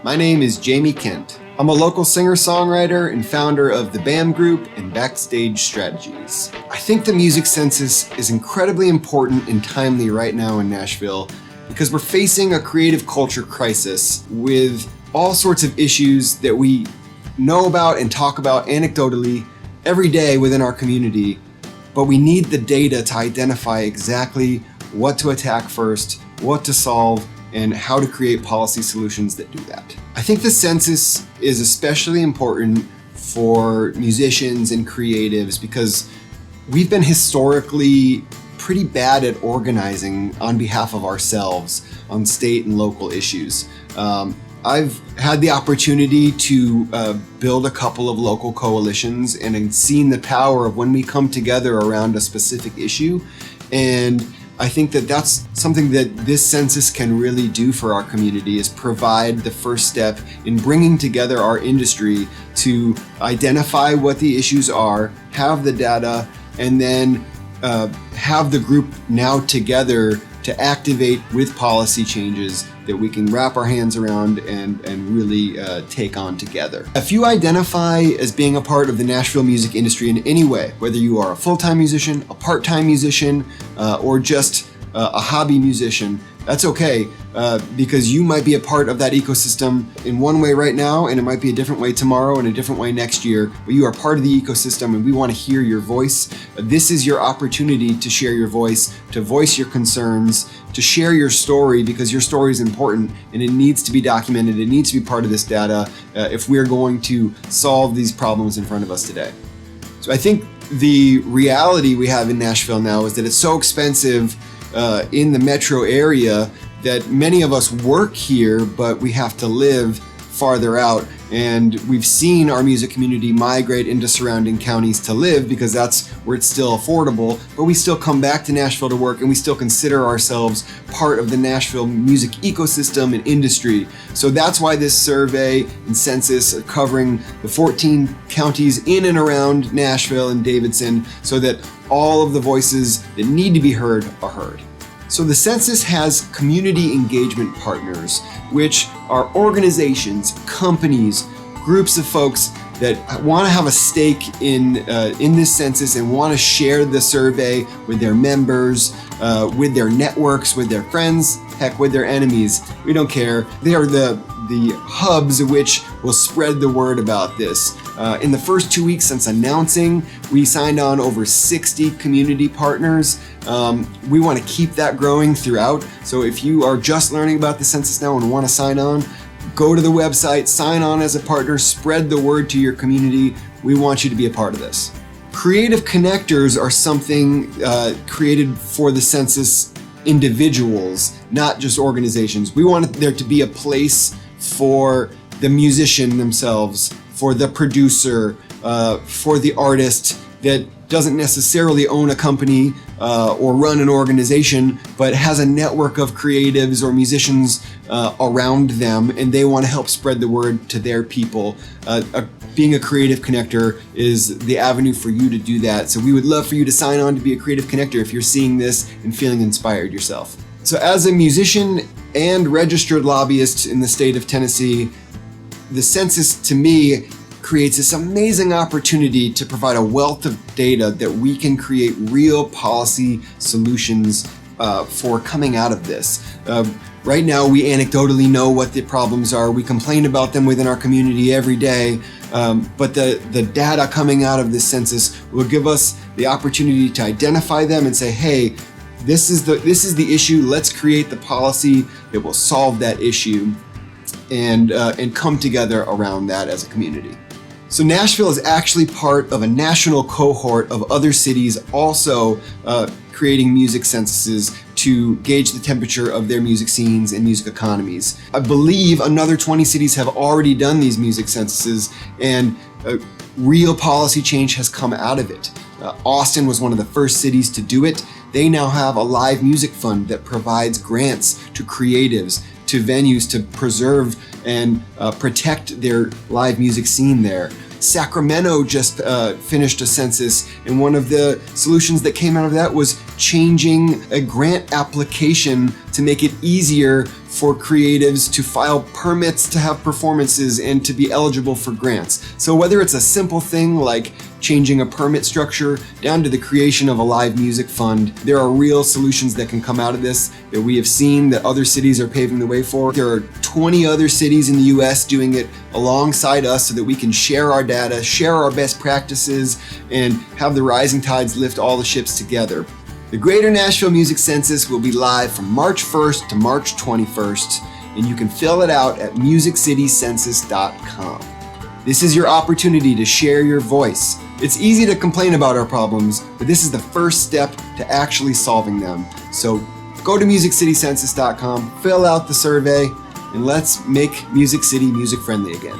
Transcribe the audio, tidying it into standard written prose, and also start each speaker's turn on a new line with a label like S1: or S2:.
S1: My name is Jamie Kent. I'm a local singer-songwriter and founder of the BAM Group and Backstage Strategies. I think the music census is incredibly important and timely right now in Nashville because we're facing a creative culture crisis with all sorts of issues that we know about and talk about anecdotally every day within our community, but we need the data to identify exactly what to attack first, what to solve, and how to create policy solutions that do that. I think the census is especially important for musicians and creatives because we've been historically pretty bad at organizing on behalf of ourselves on state and local issues. I've had the opportunity to build a couple of local coalitions and seen the power of when we come together around a specific issue. And I think that that's something that this census can really do for our community, is provide the first step in bringing together our industry to identify what the issues are, have the data, and then have the group now together to activate with policy changes that we can wrap our hands around and really take on together. If you identify as being a part of the Nashville music industry in any way, whether you are a full-time musician, a part-time musician, or just a hobby musician, that's okay, because you might be a part of that ecosystem in one way right now, and it might be a different way tomorrow and a different way next year, but you are part of the ecosystem and we want to hear your voice. This is your opportunity to share your voice, to voice your concerns, to share your story, because your story is important and it needs to be documented. It needs to be part of this data if we're going to solve these problems in front of us today. So I think the reality we have in Nashville now is that it's so expensive in the metro area that many of us work here, but we have to live farther out. And we've seen our music community migrate into surrounding counties to live because that's where it's still affordable, but we still come back to Nashville to work and we still consider ourselves part of the Nashville music ecosystem and industry. So that's why this survey and census are covering the 14 counties in and around Nashville and Davidson so that all of the voices that need to be heard are heard. So the census has community engagement partners, which are organizations, companies, groups of folks that want to have a stake in this census and want to share the survey with their members, with their networks, with their friends, heck, with their enemies. We don't care. They are the hubs which will spread the word about this. In the first 2 weeks since announcing, we signed on over 60 community partners. We want to keep that growing throughout. So if you are just learning about the census now and want to sign on, go to the website, sign on as a partner, spread the word to your community. We want you to be a part of this. Creative connectors are something created for the census individuals, not just organizations. We want there to be a place for the musician themselves, for the producer, for the artist that doesn't necessarily own a company or run an organization, but has a network of creatives or musicians around them, and they want to help spread the word to their people. Being a creative connector is the avenue for you to do that. So we would love for you to sign on to be a creative connector if you're seeing this and feeling inspired yourself. So as a musician and registered lobbyist in the state of Tennessee, the census to me creates this amazing opportunity to provide a wealth of data that we can create real policy solutions for coming out of this. Right now, we anecdotally know what the problems are. We complain about them within our community every day, but the data coming out of this census will give us the opportunity to identify them and say, hey, this is the issue. Let's create the policy that will solve that issue and come together around that as a community. So Nashville is actually part of a national cohort of other cities also creating music censuses to gauge the temperature of their music scenes and music economies. I believe another 20 cities have already done these music censuses, and real policy change has come out of it. Austin was one of the first cities to do it. They now have a live music fund that provides grants to creatives, to venues to preserve and protect their live music scene there. Sacramento just finished a census, and one of the solutions that came out of that was changing a grant application to make it easier for creatives to file permits to have performances and to be eligible for grants. So whether it's a simple thing like changing a permit structure down to the creation of a live music fund, there are real solutions that can come out of this that we have seen that other cities are paving the way for. There are 20 other cities in the US doing it alongside us so that we can share our data, share our best practices, and have the rising tides lift all the ships together. The Greater Nashville Music Census will be live from March 1st to March 21st, and you can fill it out at musiccitycensus.com. This is your opportunity to share your voice. It's easy to complain about our problems, but this is the first step to actually solving them. So go to musiccitycensus.com, fill out the survey, and let's make Music City music friendly again.